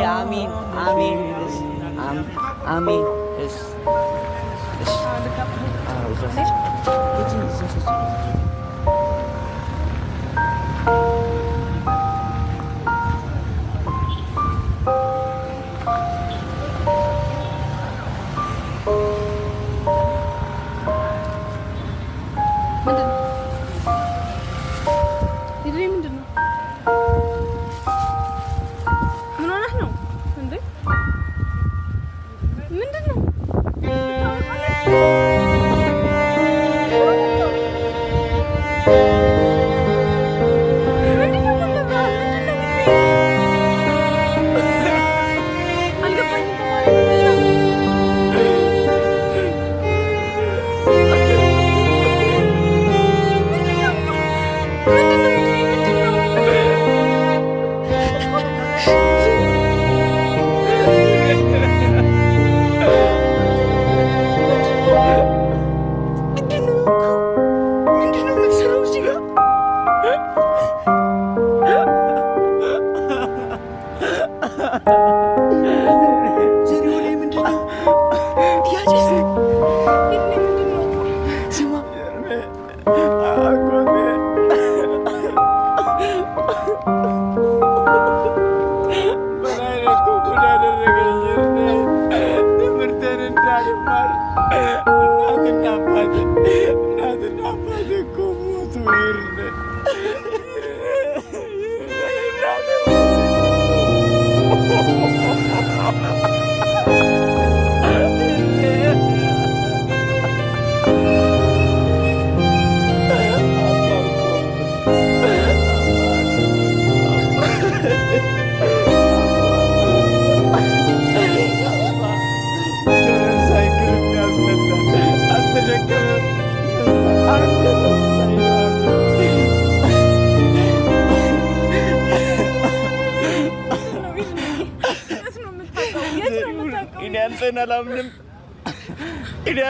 አሚን አሚን አሚን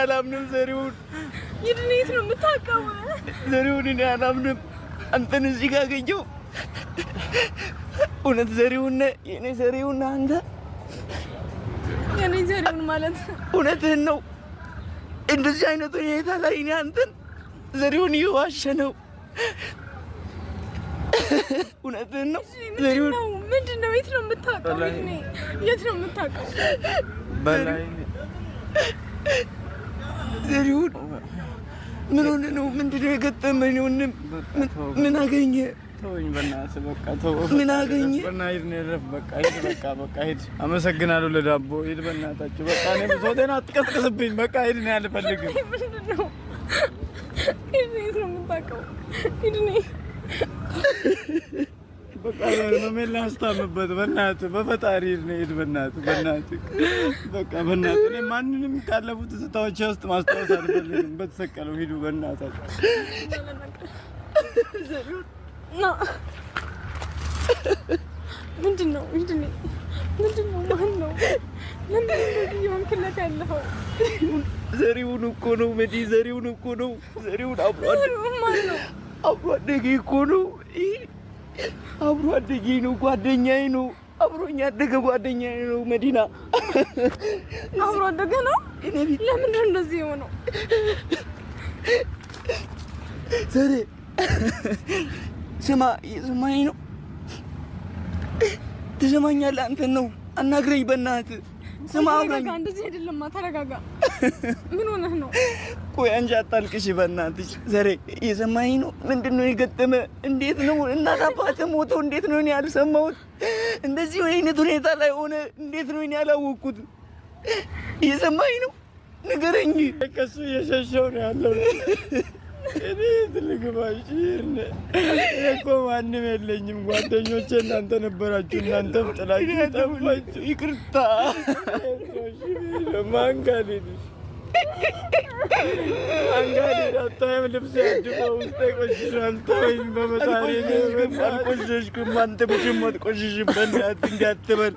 አላምንም ዘሪሁን ይድኔት ነው የምታውቀው ዘሪሁን እኔ አላምንም አንተን እዚህ ጋር አገኘሁ እውነት ዘሪሁን ነህ የኔ ዘሪሁን ነህ አንተ የኔ ዘሪሁን ማለት እውነትህን ነው እንደዚህ አይነት ሁኔታ ላይ እኔ አንተን ዘሪሁን እየዋሸ ነው እውነትህን ነው ዘሪሁን ምንድን ነው የት ነው የምታውቀው የት ነው የምታውቀው በላይ ዘሪሁን ምን ሆነ ነው ምንድነው የገጠመኝ ወንድም ምን አገኘ ተወኝ በእናትህ በቃ ተው ምን አገኘ በእናትህ ነረፍ በቃ ሂድ በቃ ሂድ አመሰግናለሁ ለዳቦ ሂድ በእናታችሁ በቃ እኔ ብዙቴን አትቀስቅስብኝ በቃ ሂድ ነው አልፈልግም ምንድነው ሂድ ነው የምታውቀው ሂድ ነው በቃ መሜላ አስታምበት በእናትህ በፈጣሪ ሂድ በእናትህ በቃ በእናትህ እኔ ማንንም ካለፉት ትዝታዎች ውስጥ ማስታወስ አልፈልግም በተሰቀለው ሂዱ በእናታችሁ ምንድነው ማን ነው ለምን እንደዚህ የሆንክለት ያለኸው ዘሪሁን እኮ ነው መዲ ዘሪሁን እኮ ነው ዘሪሁን አብሮ አደጌ እኮ ነው አብሮ አደጌ ነው ጓደኛዬ ነው አብሮኝ ያደገ ጓደኛዬ ነው መዲና አብሮ አደገ ነው ለምን እንደዚህ የሆነው ዘሬ ስማኝ ነው ትሰማኛለህ አንተን ነው አናግረኝ በእናትህ ስማ አውራኝ እንደዚህ አይደለም ተረጋጋ ምን ሆነህ ነው ቆይ አንቺ አታልቅሽ በእናትሽ ዘሬ እየሰማኝ ነው ምንድነው የገጠመ እንዴት ነው እናት አባትህ ሞተው እንዴት ነው እኔ ያልሰማሁት እንደዚህ አይነት ሁኔታ ላይ ሆነ እንዴት ነው እኔ ያላወቅኩት እየሰማኝ ነው ንገረኝ ከሱ እየሸሸው ነው ያለው እኔ ትልግባሽ እኮ ማንም የለኝም ጓደኞቼ እናንተ ነበራችሁ እናንተም ጥላችሁ ጠፋችሁ ይቅርታ ማንጋዴድ አታይም ልብስ ያድፈው ውስጥ ቆሽሿል ተወኝ በመጣሪ አልቆሸሽኩም አንተ ብሽም አትቆሽሽም በእናትህ እንዳትበል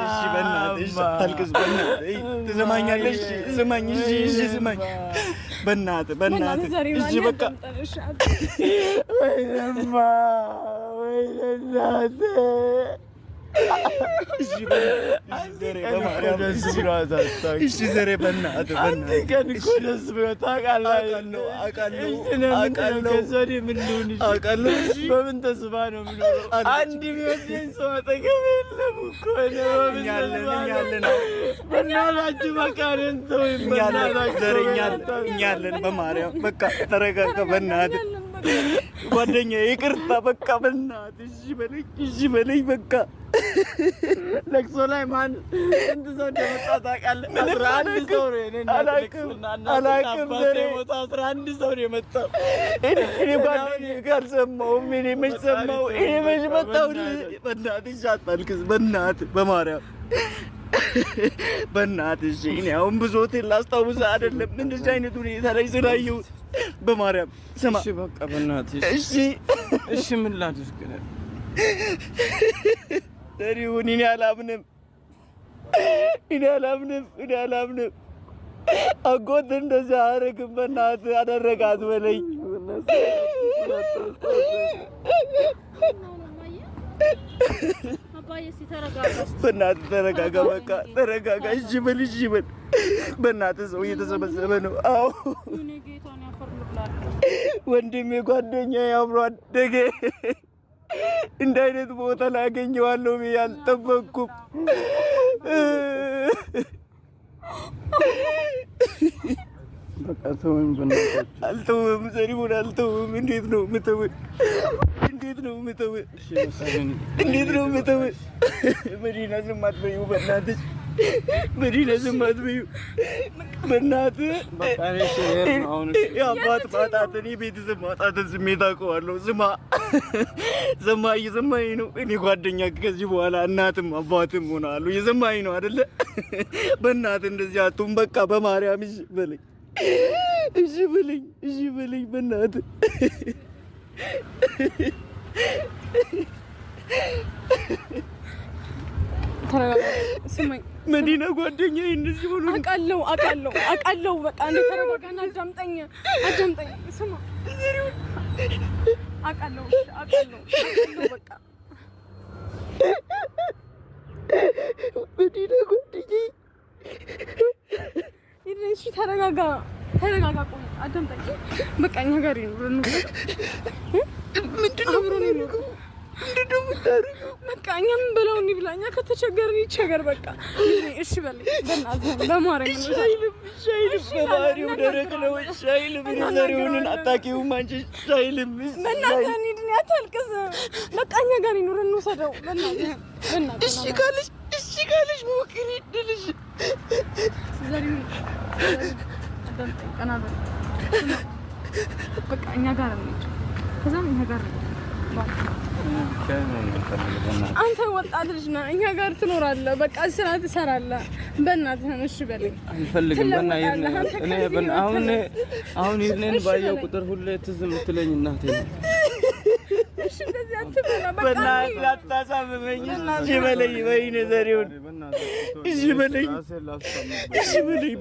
እሺ በእናትህ ታልቅስ በእናትህ ትሰማኛለሽ ስማኝ እሺ ስማኝ በእናትህ እሺ በቃ ወይማ ወይናት እሺ ዘሬ በማርያም እሺ ዘሬ በእናትህ ቀን እኮ ደስ ብሎ ታውቃለህ አውቃለሁ በምን ተስፋ ነው የምኖረው አንድ የሚወደኝ ሰው አጠገብ የለም እኮ እኛለን በእናታችሁ በቃ እኔን ተወኝ እኛለን በማርያም በቃ ተረጋጋ በእናትህ ጓደኛዬ ይቅርታ በቃ በእናትህ እሺ በለኝ በቃ ለቅሶ ላይ ማን እንት ሰው እንደመጣ ታውቃለህ? 11 ሰው ነው እኔ አላውቅም ዘሬ 11 ሰው ነው የመጣው እኔ ጓደኛዬ ጋር ሰማሁም እኔ መች ሰማሁ እኔ መች መጣሁ በእናትህ አታልቅስ በእናትህ በማርያም በእናትህ እኔ አሁን ብዙዎትን ላስታውስህ አይደለም እንደዚህ አይነት ሁኔታ ላይ ስላየሁ በማርያም ስማ እሺ በቃ በእናትህ እሺ ምን ላድርግ ዘሪሁን እኔ አላምንም አጎት እንደዛ አደረግም በእናትህ አደረጋት በለኝ በእናትህ ተረጋጋ በቃ ተረጋጋ እሺ በል በእናትህ ሰው እየተሰበሰበ ነው አዎ ወንድሜ ጓደኛዬ አብሮ አደገ እንደ አይነት ቦታ ላይ አገኘዋለሁ ብዬ አልጠበቅኩም በቃ ተወኝ በእናትህ አልተውም ዘሪሁን አልተውም እንዴት ነው የምተውህ መዲና ዝም አትበይው በእናትህ በእናትህ የአባት ማጣትን የቤተሰብ ማጣትን ስሜት አውቀዋለሁ እየሰማኸኝ ነው እኔ ጓደኛ ከዚህ በኋላ እናትም አባትም ሆናለሁ እየሰማኸኝ ነው አይደለ በእናትህ እንደዚህ አትሁን በቃ በማርያም እሺ በለኝ በእናትህ ስማኝ መዲና ጓደኛዬ እንደዚህ ሆኖ አውቃለሁ በቃ እንደ ተረጋጋና አዳምጠኝ ስማ አውቃለሁ በቃ መዲና ጓደኛዬ እሺ ተረጋጋ ቆይ አዳምጠኝ በቃ እኛ ጋር ይኑር ምንድን ነው የምታደርገው በቃ እኛ ምን በላው እንብላኛ ከተቸገርን ይቸገር በቃ እሺ በለኝ በእናትህ በማርያም በባህሪው ደረቅ ነው ሻይልም ዘሪሁንን አታውቂውም አንቺ ሻይልም በእናትህ እንሂድ አታልቅስ በቃ እኛ ጋር ይኑር እንውሰደው በእናትህ እሺ ካለሽ ሞክሪ ድልሽ ዘሪሁን አዳምጠኝ ቀና በል በቃ እኛ ጋር እንሂድ ከዛም እኛ ጋር አንተ ወጣት ልጅ ነህ እኛ ጋር ትኖራለህ በቃ ስራ ትሰራለህ በእናትህ እሺ በለኝ አልፈልግም አሁን ይሄንን ባየው ቁጥር ሁሌ ትዝ የምትለኝ እናቴ ነው እሺ እንደዚህ አትበላ በቃ በእናትህ አታሳምመኝ እሺ በለኝ ወይኔ ዘሪሁን እሺ በለኝ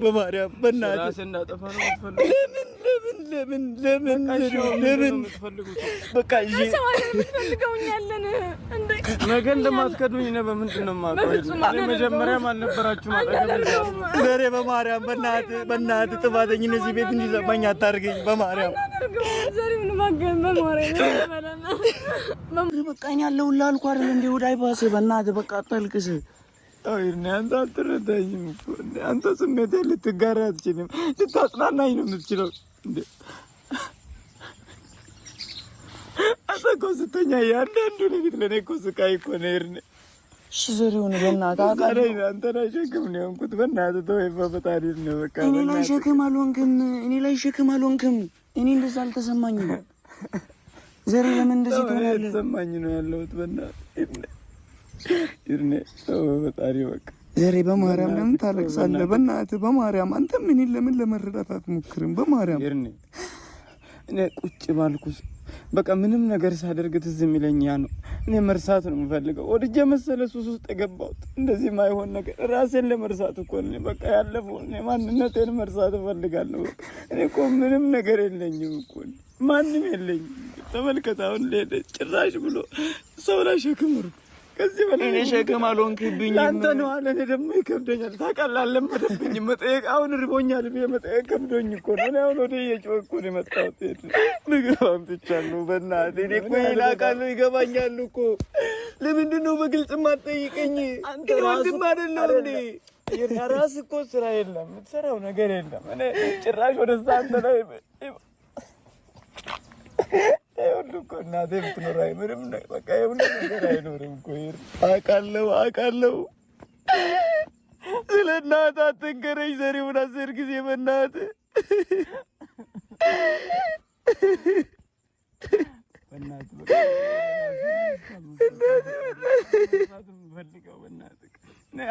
በማርያም በእናትህ ራሴን እንዳጠፋ ነው የምትፈልጉት ለምን በቃ እሺ የምትፈልገውኛለን እንዴ ነገ እንደማትከዱኝ ነው በምንድን ነው የማውቀው መጀመሪያም አልነበራችሁም አጠገብ ዘሬ በማርያም በእናትህ ጥፋተኝነት እዚህ ቤት እንዲሰማኝ አታርገኝ በማርያም ዘሪሁን ማገን በማርያም በቃ እኔ አለሁልህ አልኩህ አይደል እንዴ ወደ አይባስ በእናትህ በቃ አታልቅስ አይኔ አንተ አትረዳኝም እኮ አንተ ስሜቴን ልትጋራ አትችልም ልታጽናናኝ ነው የምትችለው እንዴ አንተ እኮ ስተኛ ያንዳንዱ ሌሊት ለእኔ እኮ ስቃይ እኮ ነው ይርኔ እሺ ዘሪሁን በእናትህ አውቃለሁ አንተ ላይ ሸክም ነው የሆንኩት በእናትህ ተወኝ በፈጣሪ ነው በቃ እኔ ላይ ሸክም አልሆንክም እኔ እንደዛ አልተሰማኝም ዘሬ ለምን እንደዚህ ትሆናለህ ተሰማኝ ነው ያለሁት በእናትህ ይርኔ በፈጣሪ በቃ ዘሬ በማርያም ለምን ታለቅሳለህ በእናትህ በማርያም አንተም እኔን ለምን ለመረዳት አትሞክርም በማርያም ይርኔ እኔ ቁጭ ባልኩስ በቃ ምንም ነገር ሳደርግ ትዝ የሚለኝ ያ ነው። እኔ መርሳት ነው የምፈልገው። ወድጄ መሰለ ሱስ ውስጥ የገባሁት እንደዚህ ማይሆን ነገር ራሴን ለመርሳት እኮ ነው። በቃ ያለፈውን ማንነቴን መርሳት እፈልጋለሁ። እኔ እኮ ምንም ነገር የለኝም እኮ ማንም የለኝም። ተመልከት አሁን ጭራሽ ብሎ ሰው ላይ ሸክም ነው። ከዚህ በላይ እኔ ሸክም አልሆንክብኝም። አንተ ነው አለ። እኔ ደግሞ ይከብደኛል ታውቃለህ። አልለመደብኝም መጠየቅ። አሁን ርቦኛል ብዬ መጠየቅ ከብዶኝ እኮ ነው። እኔ አሁን ወደ እየጮህኩ ነው የመጣሁት። ምግብ አምጥቻለሁ በእናትህ። እኔ እኮ ይላቃለሁ ይገባኛል እኮ። ለምንድን ነው በግልጽ የማትጠይቀኝ? አንተ ወንድም አይደለም እንዴ? የራስህ እኮ ስራ የለም የምትሰራው ነገር የለም። እኔ ጭራሽ ወደዛ አንተ ላይ ሁሉ እኮ እናቴ ብትኖር አይምርም። በቃ የሁሉ ነገር አይኖርም እኮ። አውቃለሁ። ስለ እናትህ አትንገረኝ ዘሪሁን 10 ጊዜ በእናትህ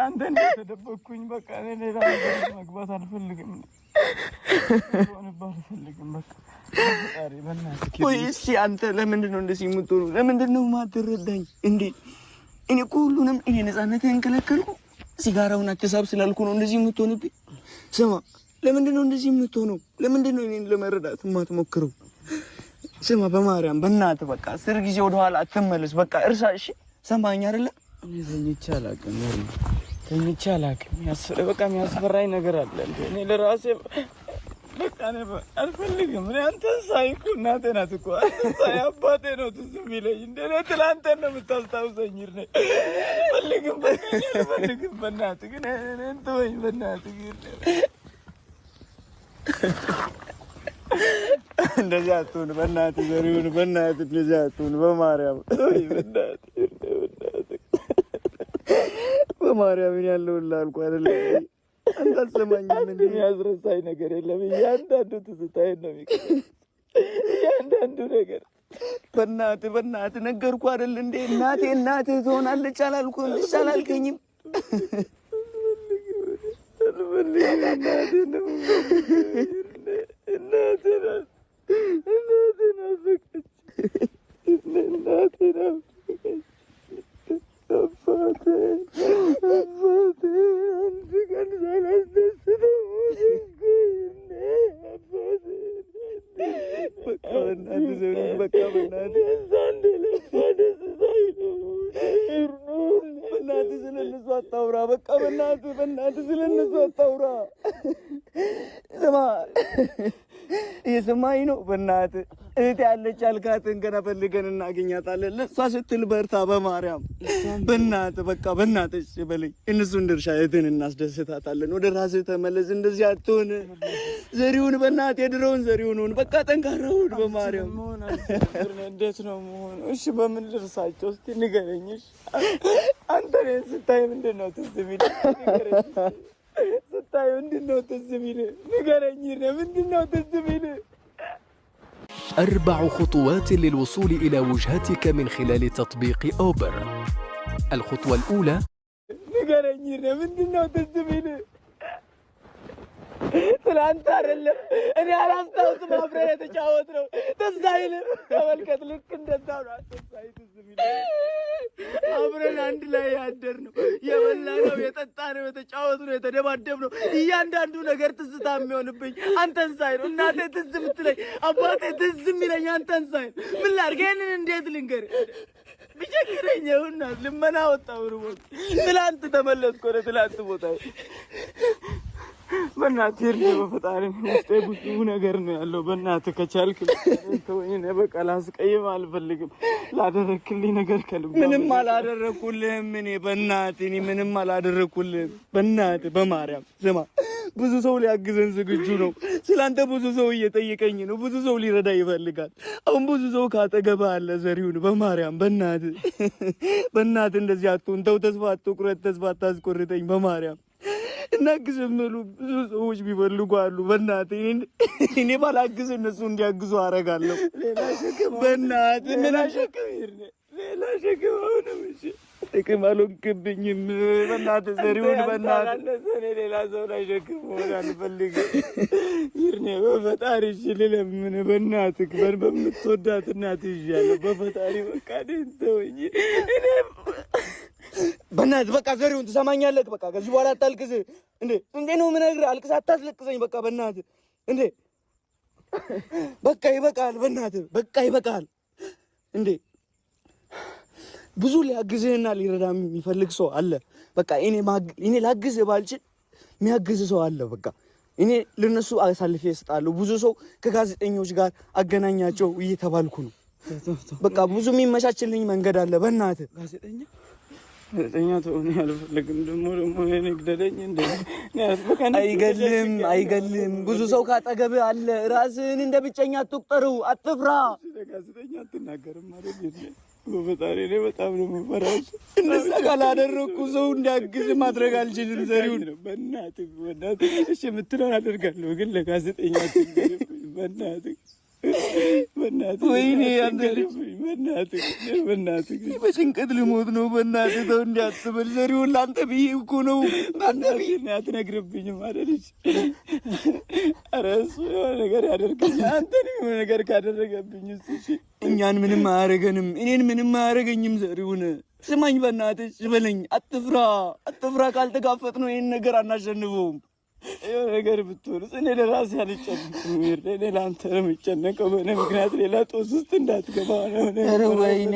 አንተ እንደተደበቅኩኝ በቃ እኔ ሌላ ነገር መግባት አልፈልግም። ቆይ እስኪ አንተ ለምንድን ነው እንደዚህ የምትሆነው? ለምንድን ነው የማትረዳኝ እንዴ? እኔ እኮ ሁሉንም እኔ ነፃነትህን ከለከልኩ፣ ሲጋራውን አትሳብ ስላልኩ ነው እንደዚህ የምትሆንብኝ። ስማ፣ ለምንድን ነው እንደዚህ የምትሆነው? ለምንድን ነው እኔን ለመረዳት የማትሞክረው? ስማ፣ በማርያም በእናትህ በቃ 10 ጊዜ ወደኋላ አትመለስ። በቃ እርሳ። እሺ፣ ሰማኸኝ አይደለ? እኔ ተኝቼ አላውቅም። በቃ የሚያስፈራኝ ነገር አለ እንዴ? እኔ ለራሴ በቃ እኔ አልፈልግም። እኔ አንተን ሳይ እኮ እናቴ ናት እኮ። አንተን ሳይ አባቴ ነው ትዝ የሚለኝ። እንደ እኔ ትላንትን ነው የምታስታውሰኝ። አልፈልግም። በእናትህ ግን እኔን ተወኝ። በእናትህ ግን እንደዚህ አትሁን። በእናትህ ዘሪሁን፣ በእናትህ እንደዚህ አትሁን። በማርያም በማርያም ያለውልህ አልኩህ አይደለ? አንተ አትሰማኝም። ምን የሚያስረሳኝ ነገር የለም። እያንዳንዱ ትዝታዬን ነው የሚቀር። እያንዳንዱ ነገር በእናትህ ነገርኩህ አይደል እንዴ? እናትህ ትሆናለች አላልኩህም? አላልከኝም? በእናትህ ስለነሱ አታውራ። እየሰማኸኝ ነው? በእናትህ እህቴ ያለች አልካትን ገና ፈልገን እናገኛታለን። ለእሷ ስትል በርታ። በማርያም በእናትህ በቃ በእናትህ እሺ በለኝ። እነሱን ድርሻ እህትን እናስደስታታለን። ወደ ራስህ ተመለስ። እንደዚህ አትሆን ዘሪሁን። በእናትህ የድሮውን ዘሪሁን ሁን። በቃ ጠንካራ ሁን። በማርያም እንዴት ነው መሆኑ? እሺ በምን ልርሳቸው እስኪ ንገረኝ። አንተ እኔን ስታይ ምንድን ነው ትዝ የሚልህ? ስታይ ምንድን ነው ትዝ የሚልህ? ንገረኝ። ምንድን ነው ትዝ የሚልህ? 4 خطوات للوصول إلى وجهتك من خلال تطبيق أوبر. الخطوة الأولى ንገረኝ። ምንድን ነው ትዝ የሚልህ? ትናንት አይደለም እኔ አላስታውስም። አብረን የተጫወትነው ትዝ አይልም? ተመልከት፣ ልክ እንደዛው ነው። ትዝ የሚልህ አብረን አንድ ላይ ያደርነው፣ የበላነው፣ የጠጣነው፣ የተጫወትነው፣ የተደባደብነው እያንዳንዱ ነገር ትዝታ የሚሆንብኝ አንተን ሳይ ነው። እናቴ ትዝ የምትለኝ፣ አባቴ ትዝ የሚለኝ አንተን ሳይ ነው። ምን ላድርግ? ይሄንን እንዴት ልንገርህ? ቢቸግረኝ ይኸውና ልመና ወጣሁ ርቦኝ። ትላንት ተመለስኩ ወደ ትላንት ቦታ። በእናትህ እርዳኝ በፈጣሪ። ውስጤ ብዙ ነገር ነው ያለው። በእናትህ ከቻልክ ተወኝ። በቃ ላስቀይም አልፈልግም። ላደረክልኝ ነገር ከልብ ምንም አላደረኩልህም። እኔ ምንም አላደረኩልህም። በእናትህ በማርያም ስማ፣ ብዙ ሰው ሊያግዘን ዝግጁ ነው። ስላንተ ብዙ ሰው እየጠየቀኝ ነው። ብዙ ሰው ሊረዳ ይፈልጋል። አሁን ብዙ ሰው ካጠገብህ አለ ዘሪሁን። በማርያም በእናትህ እንደዚህ አትሁን። ተው፣ ተስፋ አትቁረጥ። ተስፋ አታስቆርጠኝ በማርያም። እናግዝህ የሚሉ ብዙ ሰዎች ቢፈልጉ አሉ። በእናትህ እኔ ባላግዝ እነሱ እንዲያግዙ አደርጋለሁ። በእናትህ ምን አሸክም ሌላ ሸክም አሁንም። እሺ ጥቅም አልሆንክብኝም። በእናትህ ዘሪሁን በእናትህ እኔ ሌላ ሰው ላይ ሸክም መሆን አልፈልግም። ይርኔ በፈጣሪ እሺ ልለምን በእናትህ በምትወዳት እናትህ ይዣለሁ። በፈጣሪ በቃ ደንተውኝ እኔ በእናትህ በቃ ዘሪሁን ትሰማኛለህ? በቃ ከዚህ በኋላ አታልቅስ እንዴ! እንዴ ነው የምነግርህ? አልቅስ አታስለቅሰኝ። በቃ በእናትህ እንዴ በቃ ይበቃል። በእናትህ በቃ ይበቃል። እንዴ ብዙ ሊያግዝህና ሊረዳ የሚፈልግ ሰው አለ። በቃ እኔ ላግዝህ ባልችል የሚያግዝ ሰው አለ። በቃ እኔ ለነሱ አሳልፌ እሰጣለሁ። ብዙ ሰው ከጋዜጠኞች ጋር አገናኛቸው እየተባልኩ ነው። በቃ ብዙ የሚመቻችልኝ መንገድ አለ። በእናትህ ጋዜጠኛ ትሆን ያልፈልግም። ደግሞ ግደለኝ እንደ አይገልም። ብዙ ሰው ካጠገብህ አለ። ራስህን እንደ ብቸኛ አትቁጠረው። አትፍራ። ጋዜጠኛ አትናገርም ማለት ነው። በፈጣሪ እኔ በጣም ነው የምፈራው። እንደዛ ካላደረኩ ሰው እንዲያግዝ ማድረግ አልችልም። ዘሪሁን በእናትህ እሺ የምትለውን አደርጋለሁ፣ ግን ለጋዜጠኛ አትንገርም። በእናትህ ወይኔ በእናትህ በጭንቀት ልሞት ነው። በእናትህ ተው እንዲያትበል ዘሪሁን፣ ለአንተ ብዬ እኮ ነው። አትነግርብኝም አይደለች? ኧረ እሱ የሆነ ነገር ያደርገኛል። አንተንም የሆነ ነገር ካደረገብኝ እሺ እኛን ምንም አያደርገንም። እኔን ምንም አያደርገኝም። ዘሪሁን ስማኝ፣ በእናትህ በለኝ። አትፍራ። ካልተጋፈጥ ነው ይህን ነገር አናሸንፈውም። የሆነ ነገር ብትሆንስ? እኔ ለራሴ አልጨነቅም። እኔ ለአንተ ነው የምጨነቀው። በእኔ ምክንያት ሌላ ጦስ ውስጥ እንዳትገባ ነው። ኧረ ወይኔ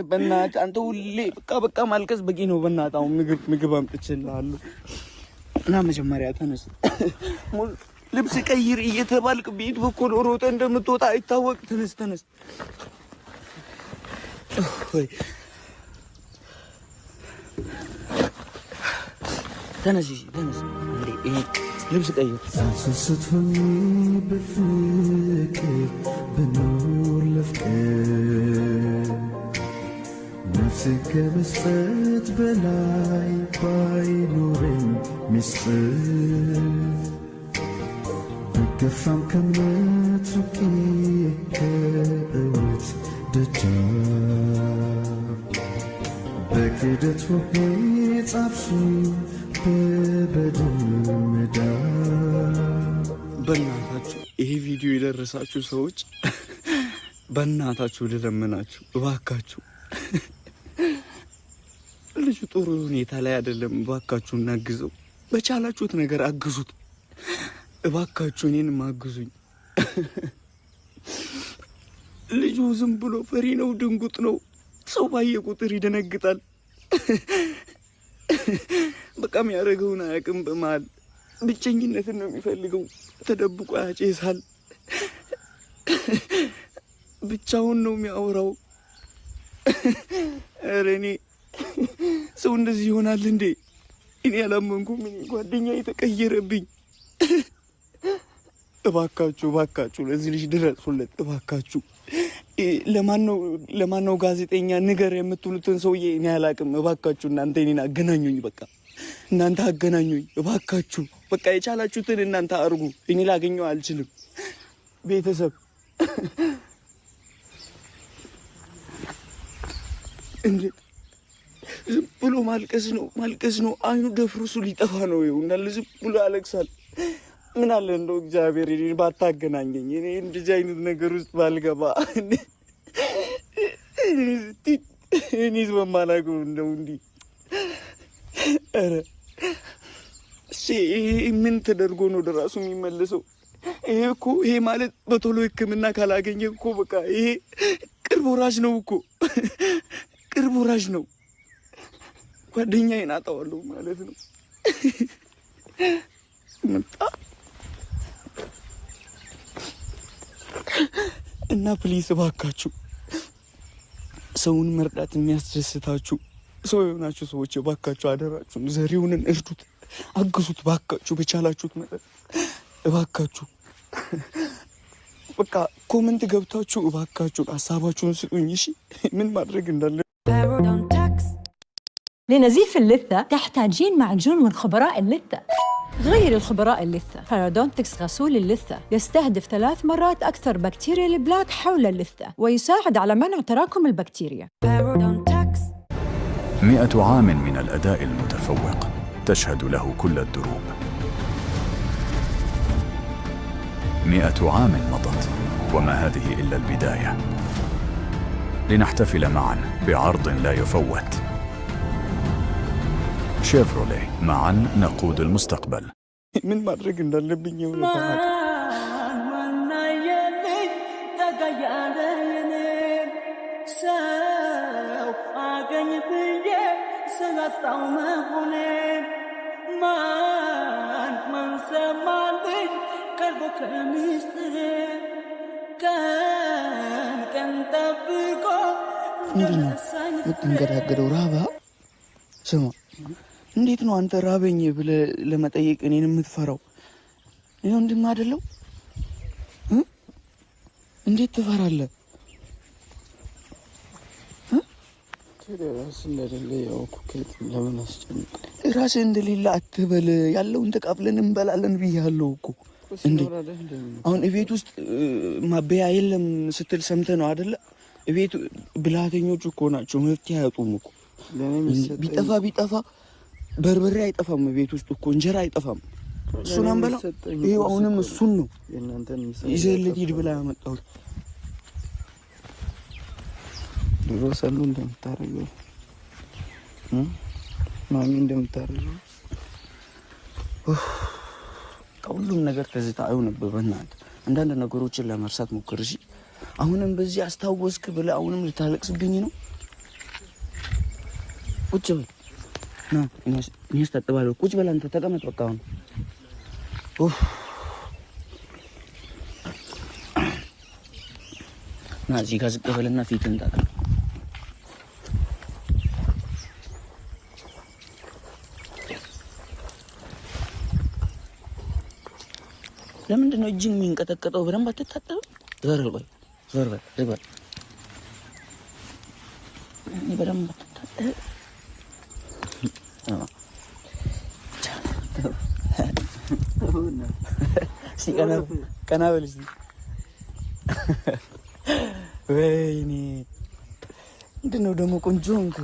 በእናትህ አንተ ሁሌ በቃ ማልቀስ በቂ ነው። በእናትህ አሁን ምግብ አምጥቼልሃለሁ እና መጀመሪያ ተነስ፣ ልብስ ቀይር እየተባልክ ቤት በኩል ሮጠ እንደምትወጣ አይታወቅ። ተነስ ተነስ እንዴ ልብስ ቀይር። ሳስስቶኝ በፍቅር በኖር ለፍቅር ነፍሴ ከመስጠት በላይ ባይኖረኝ ሚስጥር ብገፋም ከእምነት ርቄ ከእውነት ደጃፍ በክደት ወፌ ጻፍሽኝ በበደል መዳፍ። በእናታችሁ ይሄ ቪዲዮ የደረሳችሁ ሰዎች በእናታችሁ ልለምናችሁ እባካችሁ፣ ልጁ ጥሩ ሁኔታ ላይ አይደለም። እባካችሁ እናግዘው። በቻላችሁት ነገር አግዙት። እባካችሁ እኔንም አግዙኝ። ልጁ ዝም ብሎ ፈሪ ነው፣ ድንጉጥ ነው። ሰው ባየ ቁጥር ይደነግጣል። በቃ የሚያደርገውን አያውቅም። በመሀል ብቸኝነትን ነው የሚፈልገው። ተደብቆ ያጨሳል። ብቻውን ነው የሚያወራው። ኧረ እኔ ሰው እንደዚህ ይሆናል እንዴ? እኔ ያላመንኩም። እኔ ጓደኛ የተቀየረብኝ። እባካችሁ ለዚህ ልጅ ድረሱለት እባካችሁ። ለማን ነው ጋዜጠኛ ንገር የምትሉትን ሰውዬ እኔ አላውቅም። እባካችሁ እናንተ እኔን አገናኙኝ። በቃ እናንተ አገናኙኝ እባካችሁ። በቃ የቻላችሁትን እናንተ አድርጉ። እኔ ላገኘው አልችልም። ቤተሰብ እንዴ ዝም ብሎ ማልቀስ ነው። አይኑ ደፍርሱ ሊጠፋ ነው። ይኸውና ዝም ብሎ ያለቅሳል። ምን አለ እንደው እግዚአብሔር እኔን ባታገናኘኝ፣ እኔ እንደዚህ አይነት ነገር ውስጥ ባልገባ። እኔስ በማላውቀው እንደው እንዲህ። ኧረ እሺ ምን ተደርጎ ነው ወደ ራሱ የሚመለሰው? ይሄ ማለት በቶሎ ሕክምና ካላገኘ እኮ በቃ ይሄ ቅርብ ወራሽ ነው እኮ ቅርብ ወራሽ ነው። ጓደኛዬን አጣዋለሁ ማለት ነው። መጣ እና ፕሊስ እባካችሁ ሰውን መርዳት የሚያስደስታችሁ ሰው የሆናችሁ ሰዎች እባካችሁ አደራችሁን ዘሪሁንን እርዱት፣ አግዙት እባካችሁ በቻላችሁት መጠን እባካችሁ። በቃ ኮመንት ገብታችሁ እባካችሁ ሀሳባችሁን ስጡኝ። እሺ ምን ማድረግ እንዳለ። لنزيف اللثة تحتاجين معجون من خبراء اللثة. غير الخبراء اللثة. بارودونتكس غسول اللثة يستهدف 3 مرات أكثر بكتيريا البلاك حول اللثة ويساعد على منع تراكم البكتيريا. بارودونتكس 100 عام من الأداء المتفوق تشهد له كل الدروب. 100 عام مضت وما هذه إلا البداية. لنحتفل معا بعرض لا يفوت. شيفروليه، معا نقود المستقبل. من مرق እንዳለብኝ ይወጣል ሰው አገኝ ብዬ ስላጣው መሆኔ ማን ሰማልኝ ቀርቦ ከሚስጥሬ ቀን ጠብቆ ምንድን ነው የምትንገዳገደው? ራባ ስማ፣ እንዴት ነው አንተ ራበኝ ብለህ ለመጠየቅ እኔን የምትፈራው? እኔ ወንድም አይደለም? እንዴት ትፈራለህ? ራስ እንደሌለ ያውኩ ለምን አስጨንቅ? ራስህ እንደሌለ አትበል። ያለውን ተካፍለን እንበላለን ብያለሁ እኮ። እንዴ አሁን እቤት ውስጥ ማበያ የለም ስትል ሰምተህ ነው አይደለ? እቤት ብልሃተኞች እኮ ናቸው፣ መፍትሄ አያጡም እኮ። ቢጠፋ በርበሬ አይጠፋም ቤት ውስጥ እኮ፣ እንጀራ አይጠፋም። እሱን አንበላው። ይኸው አሁንም እሱን ነው ይዘህልት ሂድ ብላ ያመጣሁት። ድሮ ሰሉ እንደምታረገው ማሚ እንደምታረገው ሁሉም ነገር ትዝታ አይሆንብህ። በእናትህ አንዳንድ ነገሮችን ለመርሳት ሞክር እሺ። አሁንም በዚህ አስታወስክ ብለህ አሁንም ልታለቅስብኝ ነው? ቁጭ በል ና፣ እኔስ ታጥባለሁ። ቁጭ በል አንተ፣ ተቀመጥ በቃ። አሁን ና እዚህ ጋር ዝቅ በልና ፊትህን ታጠብ። ለምንድን ነው እጅን የሚንቀጠቀጠው? በደንብ አትታጠብም? ዞር በል ዞር በል። እኔ በደንብ አትታጠብ። ቀና በል እስኪ። ወይኔ ምንድን ነው ደግሞ ቆንጆ ሆንክ።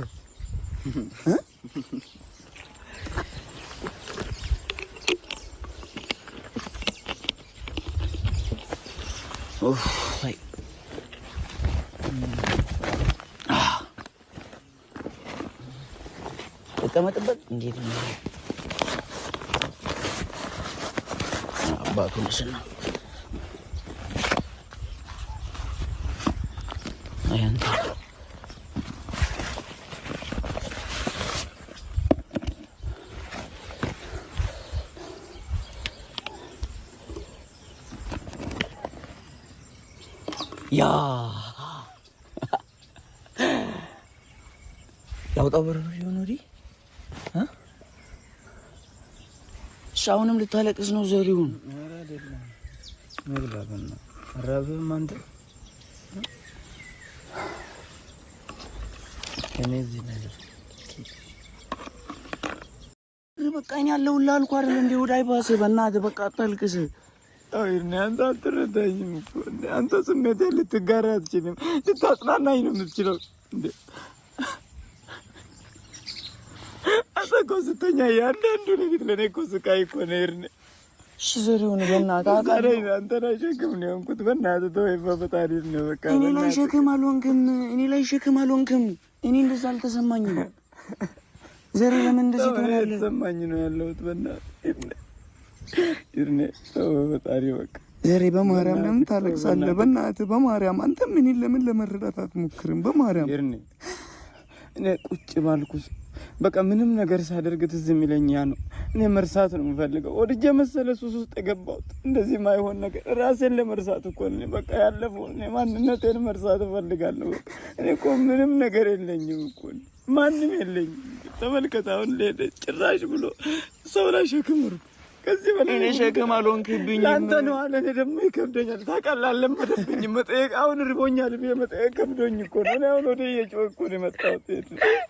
ተቀመጥበት። እንዴት ነው አባቱ ልስና አያንተ ያውጣው በረዶ ይሆን ወዲህ አሁንም ልታለቅስ ነው ዘሪሁን? ኧረ አይደለም መብላትና ራብህም አንተ እኔ እዚህ ነገር በቃ እኔ ያለሁልህ አልኩህ አይደል እንዴ? ወደ አይባስህ በእናትህ በቃ አታልቅስ። እኔ አንተ አትረዳኝም እኮ። አንተ ስሜቴን ልትጋራ አትችልም፣ ልታጽናናኝ ነው የምትችለው እንዴ? አንተ እኮ ስተኛ ያንዳንዱ ሌሊት ለእኔ እኮ ስቃይ እኮ ነው። ይርኔ እሺ ዘሪሁን በእናትህ አውቃለሁ። አንተ ላይ ሸክም ነው የሆንኩት። በእናትህ ተወኝ፣ በፈጣሪ ነው በቃ። እኔ ላይ ሸክም አልሆንክም። እኔ እንደዛ አልተሰማኝም። ዘሪ ለምን እንደዚህ ትሆናለህ? ተሰማኝ ነው ያለሁት። በእናትህ ይርኔ በፈጣሪ በቃ። ዘሪ በማርያም ለምን ታለቅሳለህ? በእናትህ በማርያም አንተም እኔን ለምን ለመረዳት አትሞክርም? በማርያም ይርኔ እኔ ቁጭ ባልኩስ በቃ ምንም ነገር ሳደርግ ትዝ የሚለኝ ያ ነው። እኔ መርሳት ነው የምፈልገው። ወድጄ መሰለ ሱስ ውስጥ የገባሁት። እንደዚህ ማይሆን ነገር ራሴን ለመርሳት እኮ ነው። በቃ ያለፈውን ማንነቴን መርሳት እፈልጋለሁ። እኔ እኮ ምንም ነገር የለኝም እኮ ማንም የለኝም። ተመልከት አሁን ጭራሽ ብሎ ሰው ላይ ሸክም ነው። ከዚህ በላይ እኔ ሸክም አልሆንክብኝም። አንተ ነው አለ። እኔ ደግሞ ይከብደኛል ታውቃለህ። አልለመደብኝም መጠየቅ። አሁን ርቦኛል ብዬ መጠየቅ ከብዶኝ እኮ ነው። እኔ አሁን ወደ እየጮህ እኮ ነው የመጣሁት።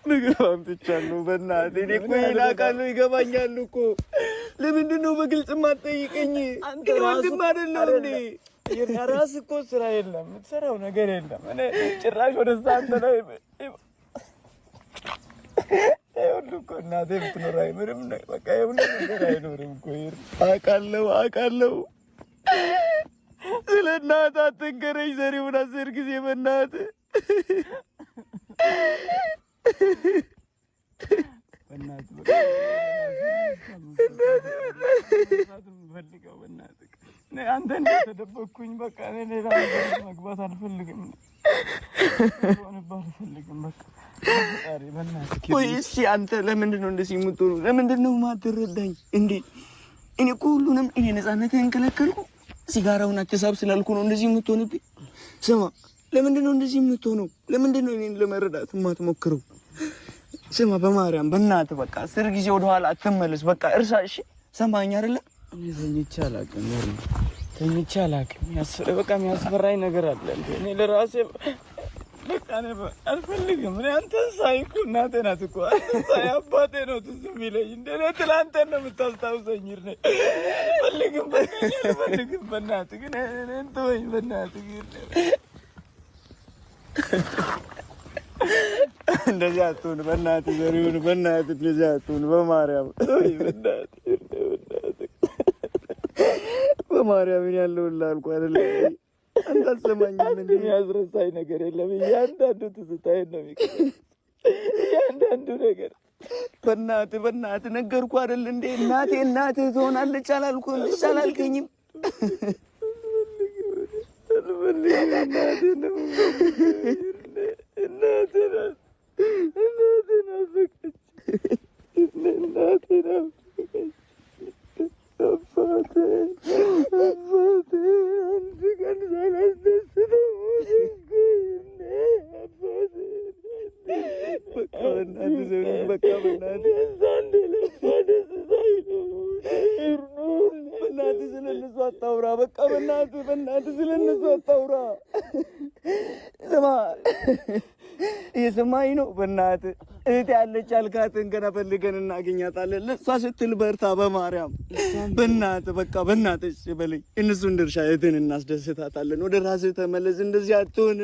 ምግብ አምጥቻለሁ። በእናትህ እኔ እኮ ይላቃለሁ፣ ይገባኛል እኮ። ለምንድን ነው በግልጽ የማትጠይቀኝ? አንተ ወንድም አይደለሁ እንዴ? የራስህ እኮ ስራ የለም፣ የምትሰራው ነገር የለም። እኔ ጭራሽ ወደዛ አንተ ላይ ሁሉ እኮ እናቴ ብትኖር አይምርም ነው በቃ የሁሉ ነገር አይኖርም እኮ አውቃለሁ ስለ እናትህ አትንገረኝ ዘሪሁን 10 ጊዜ በእናትህ አንተ እንደተደበቅኩኝ በቃ እኔ ሌላ መግባት አልፈልግም በቃ ቆይ እሺ አንተ ለምንድን ነው እንደዚህ የምትሆነው? ለምንድን ነው የማትረዳኝ እንዴ? እኔ እኮ ሁሉንም እኔ ነፃነቴን ከለከልኩ ሲጋራውን አትሳብ ስላልኩ ነው እንደዚህ የምትሆንብኝ። ስማ ለምንድን ነው እንደዚህ የምትሆነው? ለምንድን ነው እኔን ለመረዳት የማትሞክረው? ስማ በማርያም በእናትህ በቃ 10 ጊዜ ወደ ኋላ አትመለስ። በቃ እርሳ። እሺ ሰማኸኝ አይደለ? እኔ ተኝቼ አላውቅም። በቃ የሚያስፈራኝ ነገር አለ እኔ ለራሴ በቃ እኔ አልፈልግም። እኔ አንተን ሳይ እኮ እናቴ ናት እኮ አንተን ሳይ አባቴ ነው ትዝ የሚለኝ። እንደኔ ትላንትና ነው የምታስታውሰኝ። አልፈልግም በእናትህ ግን እኔን ተወኝ በእናትህ ግን እንደዚህ አትሁን በእናትህ ዘሪሁን በእናትህ እንደዚህ አትሁን በማርያም ወይ በማርያም ያለውልህ አልኩህ አይደል? አንተ አትሰማኝም እንዴ? የሚያስረሳኝ ነገር የለም። እያንዳንዱ ትዝታዬን ነው የሚቀርብ እያንዳንዱ ነገር። በእናትህ ነገርኩህ አይደል እንዴ? እናትህ ትሆናለች አላልኩህም? አላልከኝም? እየሰማኸኝ ነው? በእናትህ እህት ያለች አልካትን ገና ፈልገን እናገኛታለን። ለእሷ ስትል በርታ በማርያም በእናትህ በቃ በእናትህ እሺ በለኝ። እነሱን ድርሻ እህትን እናስደስታታለን። ወደ ራስህ ተመለስ። እንደዚህ አትሆን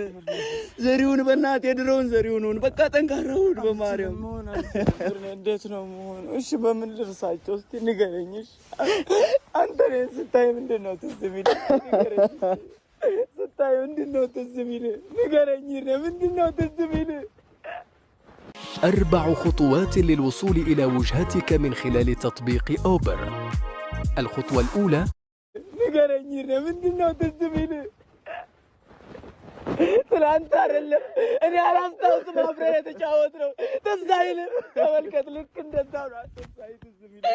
ዘሪሁን። በእናትህ የድሮውን ዘሪሁን ሁን። በቃ ጠንካራ ሁን በማርያም። እንዴት ነው መሆኑ? እሺ በምን ልርሳቸው እስኪ ንገረኝ። አንተ እኔን ስታይ ምንድን ነው ትዝ የሚልህ? ስታይ ምንድን ነው ትዝ የሚልህ? ንገረኝ። ምንድን ነው ትዝ የሚልህ? 4 خطوات للوصول إلى وجهتك من خلال تطبيق أوبر. الخطوة الأولى ንገረኝ። ምንድን ነው ትዝ የሚልህ? ትናንት አይደለም እኔ አላስታውስም። አብረን የተጫወትነው ትዝ አይልም? ተመልከት፣ ልክ እንደዛው ነው። ትዝ የሚልህ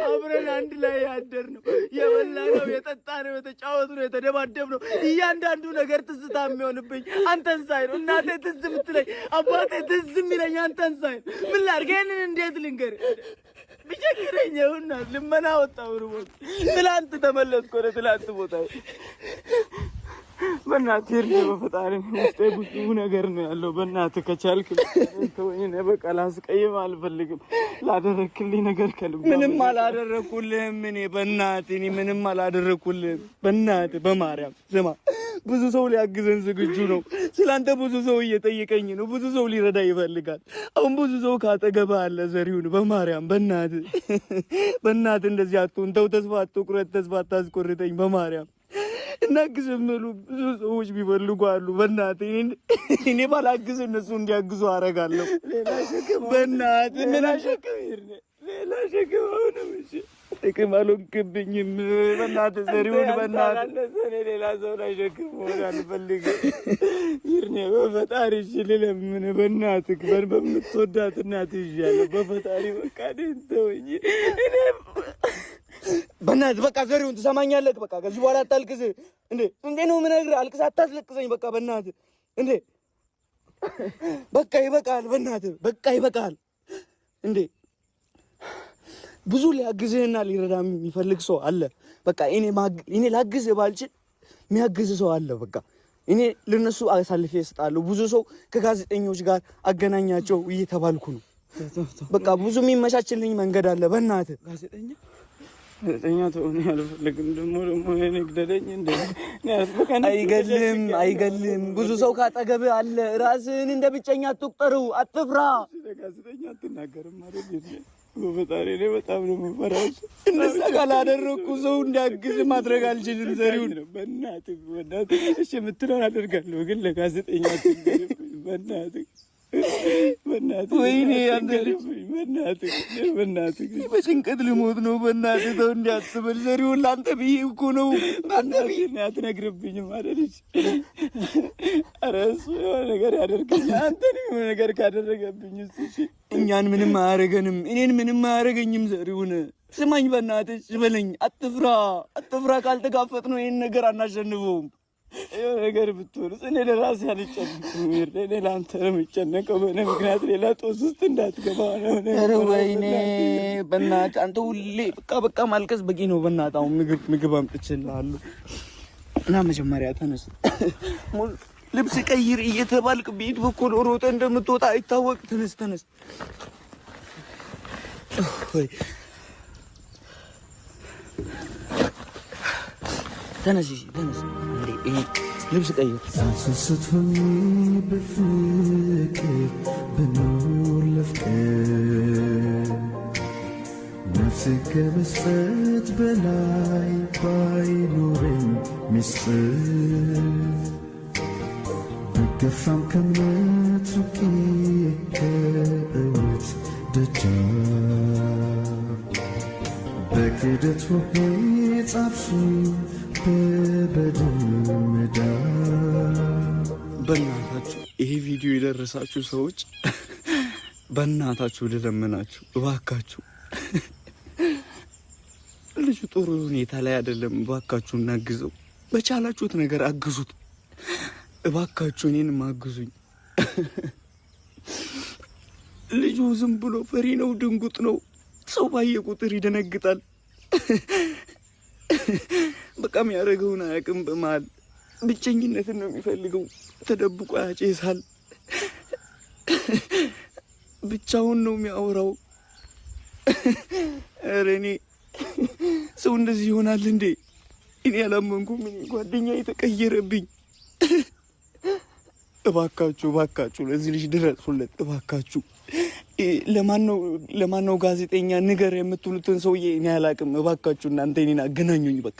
አብረን አንድ ላይ ያደርነው የበላነው የጠጣነው የተጫወትነው የተደባደብነው እያንዳንዱ ነገር ትዝታ የሚሆንብኝ አንተን ሳይ ነው። እናቴ ትዝ የምትለኝ አባቴ ትዝ የሚለኝ አንተን ሳይ ነው። ምን ላድርግ? ይሄንን እንዴት ልንገርህ? ቢቸግረኝ ይሁንና ልመና ወጣሁ ርቦት ትላንት ተመለስኩ ወደ ትላንት ቦታ። በእናትህ ይርዳህ በፈጣሪ ውስጤ ብዙ ነገር ነው ያለው። በእናትህ ከቻልክ ተወኝ። እኔ በቃ ላስቀይም አልፈልግም። ላደረክልኝ ነገር ከልብ ምንም አላደረኩልህም። እኔ በእናትህ ምንም አላደረኩልህም። በእናትህ በማርያም ስማ፣ ብዙ ሰው ሊያግዘን ዝግጁ ነው። ስላንተ ብዙ ሰው እየጠየቀኝ ነው። ብዙ ሰው ሊረዳ ይፈልጋል። አሁን ብዙ ሰው ካጠገብህ አለ ዘሪሁን። በማርያም በእናትህ እንደዚህ አትሁን። ተው፣ ተስፋ አትቁረጥ። ተስፋ አታስቆርጠኝ በማርያም። እናግዝህ የሚሉ ብዙ ሰዎች ቢፈልጉ አሉ። በእናትህ እኔ ባላግዝ እነሱ እንዲያግዙ አደርጋለሁ። በእናትህ ሌላ ሸክም አሁንም እሺ ጥቅም አልሆንክብኝም። በእናትህ ዘሪሁን በእናትህ እኔ ሌላ ሰው ላይ ሸክም መሆን አልፈልግም። ይርኔ በፈጣሪ እሺ ልለምንህ በእናትህ በምትወዳት እናትህ ይዣለሁ። በፈጣሪ በቃ እኔን ተወኝ። በእናትህ በቃ ዘሪሁን ትሰማኛለህ? በቃ ከዚህ በኋላ አታልቅስ እንዴ! እንዴ ነው የምነግርህ? አልቅስ፣ አታስለቅሰኝ። በቃ በእናትህ እንዴ! በቃ ይበቃል። በእናትህ በቃ ይበቃል። እንዴ ብዙ ሊያግዝህና ሊረዳ የሚፈልግ ሰው አለ። በቃ እኔ ላግዝህ ባልችል የሚያግዝ ሰው አለ። በቃ እኔ ለነሱ አሳልፌ እሰጣለሁ። ብዙ ሰው ከጋዜጠኞች ጋር አገናኛቸው እየተባልኩ ነው። በቃ ብዙ የሚመቻችልኝ መንገድ አለ። በእናትህ አይገልም ብዙ ሰው ካጠገብ አለ ራስህን እንደ ብቸኛ አትቁጠረው አትፍራ ጋዜጠኛ አትናገርም አይደል በፈጣሪ ላይ በጣም ነው የምፈራው እንደዛ ካላደረኩ ሰው እንዲያግዝ ማድረግ አልችልም ዘሪሁን በእናትህ እሺ የምትለውን አደርጋለሁ ግን ለጋዜጠኛ በእናትህ ወይኔ አንተ በእናትህ በጭንቀት ልሞት ነው በእናትህ ተው እንዲያስበል ዘሪሁን ለአንተ ብዬ እኮ ነው አንተ ብዬ አትነግርብኝም አይደል ኧረ እሱ የሆነ ነገር ያደርገኛል አንተን የሆነ ነገር ካደረገብኝ እሺ እኛን ምንም አያደርገንም እኔን ምንም አያደርገኝም ዘሪሁን ስማኝ በእናትህ በለኝ አትፍራ ካልተጋፈጥ ነው ይሄን ነገር አናሸንፈውም የሆነ ነገር ብትሆንስ እኔ ለራሴ አልጨነቅም እኔ ለአንተ ነው የምጨነቀው በእኔ ምክንያት ሌላ ጦስ ውስጥ እንዳትገባ ነው ኧረ ወይኔ በእናትህ አንተ ሁሌ በቃ ማልቀስ በቂ ነው በእናትህ አሁን ምግብ አምጥቼልሃለሁ እና መጀመሪያ ተነስ ልብስ ቀይር እየተባልክ ቤት በኩል ሮጠህ እንደምትወጣ አይታወቅ ተነስ ተነስ ልብስ ቀይር ሳስቶኝ በፍቅር በኖር ለፍቅር ነፍሴ ከመስጠት በላይ ባይኖረኝ ሚስጥር ብገፋም ከእምነት ርቄ ከእውነት ደጃፍ በክደት ወፌ ጻፍሽኝ በእናታችሁ ይሄ ቪዲዮ የደረሳችሁ ሰዎች በእናታችሁ ልለምናችሁ እባካችሁ ልጁ ጥሩ ሁኔታ ላይ አይደለም እባካችሁ እናግዘው በቻላችሁት ነገር አግዙት እባካችሁ እኔንም አግዙኝ ልጁ ዝም ብሎ ፈሪ ነው ድንጉጥ ነው ሰው ባየ ቁጥር ይደነግጣል በቃ የሚያደርገውን አያውቅም በመሀል ብቸኝነትን ነው የሚፈልገው ተደብቆ ያጨሳል ብቻውን ነው የሚያወራው ኧረ እኔ ሰው እንደዚህ ይሆናል እንዴ እኔ ያላመንኩም እኔ ጓደኛ የተቀየረብኝ እባካችሁ ለዚህ ልጅ ድረሱለት እባካችሁ ለማን ነው ጋዜጠኛ ንገር የምትሉትን ሰውዬ እኔ አላውቅም እባካችሁ እናንተ እኔን አገናኙኝ በቃ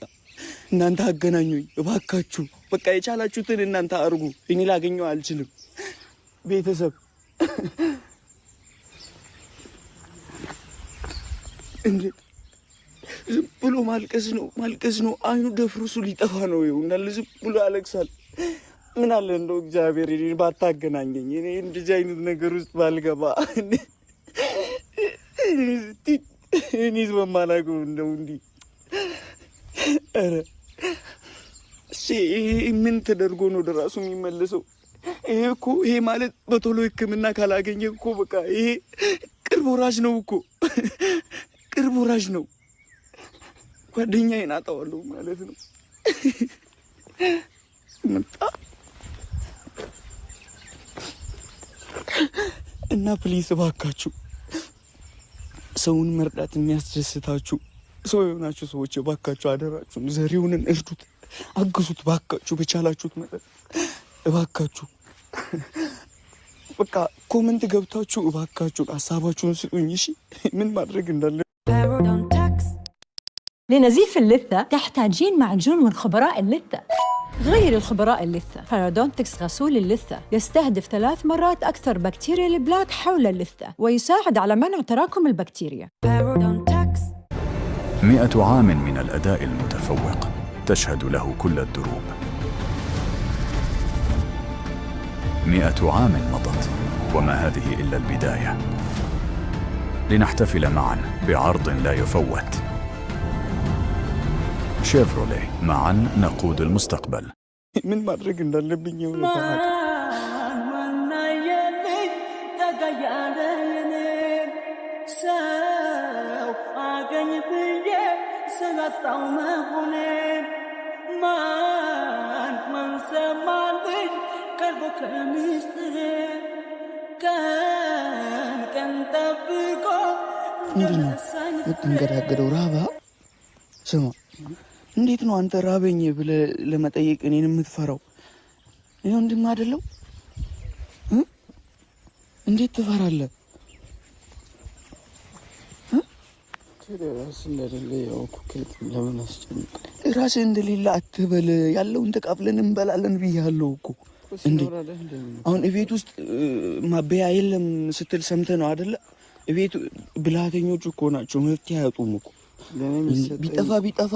እናንተ አገናኙኝ እባካችሁ በቃ የቻላችሁትን እናንተ አርጉ እኔ ላገኘው አልችልም ቤተሰብ እንዴ ዝም ብሎ ማልቀስ ነው አይኑ ደፍርሱ ሊጠፋ ነው ይሁንና ዝም ብሎ ያለቅሳል ምን አለ እንደው እግዚአብሔር እኔን ባታገናኘኝ እኔ እንደዚህ አይነት ነገር ውስጥ ባልገባ እኔስ በማላውቀው እንደው እንዲህ ኧረ ምን ተደርጎ ነው ደራሱ የሚመለሰው ይሄ ማለት በቶሎ ሕክምና ካላገኘ እኮ በቃ ይሄ ቅርብ ወራሽ ነው ጓደኛዬን አጣዋለሁ ማለት ነው መጣ እና ፕሊስ እባካችሁ ሰውን መርዳት የሚያስደስታችሁ ሰው የሆናችሁ ሰዎች እባካችሁ አደራችሁን ዘሪሁንን እርዱት አግዙት እባካችሁ በቻላችሁት መጠን እባካችሁ በቃ ኮሜንት ገብታችሁ እባካችሁ ሀሳባችሁን ስጡኝ እሺ ምን ማድረግ እንዳለ لنزيف اللثة تحتاجين معجون من خبراء اللثة غير الخبراء اللثة بارادونتكس غسول اللثة يستهدف 3 مرات أكثر بكتيريا البلاك حول اللثة ويساعد على منع تراكم البكتيريا 100 عام من الأداء المتفوق تشهد له كل الدروب 100 عام مضت وما هذه إلا البداية لنحتفل معا بعرض لا يفوت شيفروليه معا نقود المستقبل من ማድረግ እንዳለብኝ ነው ሰው አገኝ ብዬ ስላጣው መሆኔ ማን ሰማልኝ ቀርቦ ከሚስጥሬ ቀን ጠብቆ ምንድን ነው የምትንገዳገደው ራባ ስማ እንዴት ነው አንተ ራበኝ ብለህ ለመጠየቅ እኔን የምትፈራው? እኔ ወንድም አይደለም? እንዴት ትፈራለህ? ራስህ እንደሌለ አትበል። ያለውን ተካፍለን እንበላለን ብያለሁ እኮ። እንዴ አሁን እቤት ውስጥ ማበያ የለም ስትል ሰምተህ ነው አይደለ? እቤት ብልሃተኞች እኮ ናቸው፣ መፍትሄ አያጡም እኮ። ቢጠፋ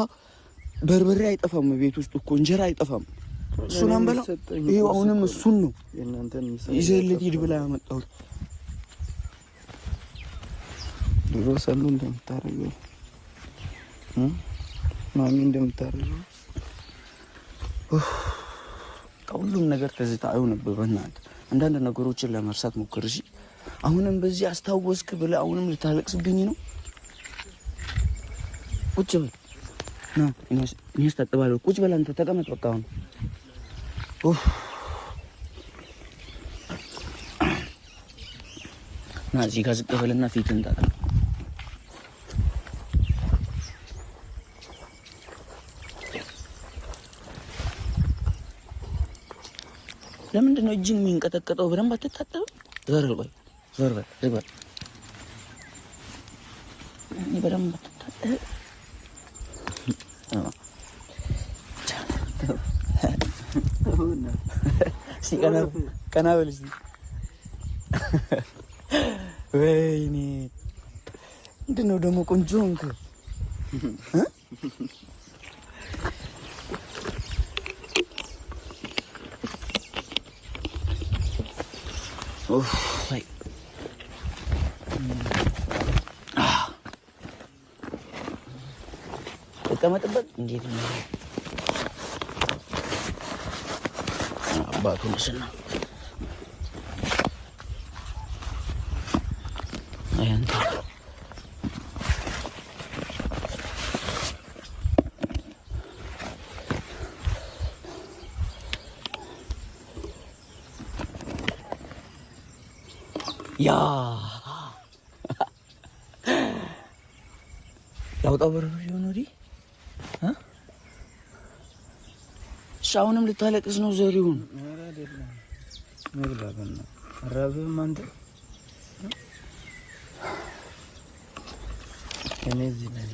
በርበሬ አይጠፋም ቤት ውስጥ እኮ፣ እንጀራ አይጠፋም። እሱን አንበላው። ይኸው አሁንም እሱን ነው ይዘህልህ ሂድ ብላ ያመጣሁት። ድሮ ሰሉ እንደምታደርገው ማሚ እንደምታደርገው ሁሉም ነገር ትዝታ አይሆንብህ። በእናትህ አንዳንድ ነገሮችን ለመርሳት ሞክር እሺ። አሁንም በዚህ አስታወስክ ብለህ አሁንም ልታለቅስብኝ ነው? ቁጭ በል ና፣ እኔ አስታጥባለሁ። ቁጭ በል አንተ ተቀመጥ። በቃ አሁን ና እዚህ ጋር ዝቅ በልና ፊትህን ታጠብ። ለምንድን ነው እጅን የሚንቀጠቀጠው? በደንብ አትታጠብም? ዞር በል ዝም በል። እኔ በደንብ አትታጠብ። ቀና በል እስኪ። ወይኔ ምንድን ነው ደግሞ ቆንጆ ሆንክ። ተቀመጥበት። እንዴት ነው አባቱ ነስና አያንተ ያ ያውጣው በርበሬው ነው ዲ ሻውንም ልታለቅስ ነው ዘሪሁን? ኧረ አይደለም መብላበና አራበም አንተ እኔ እዚህ ነኝ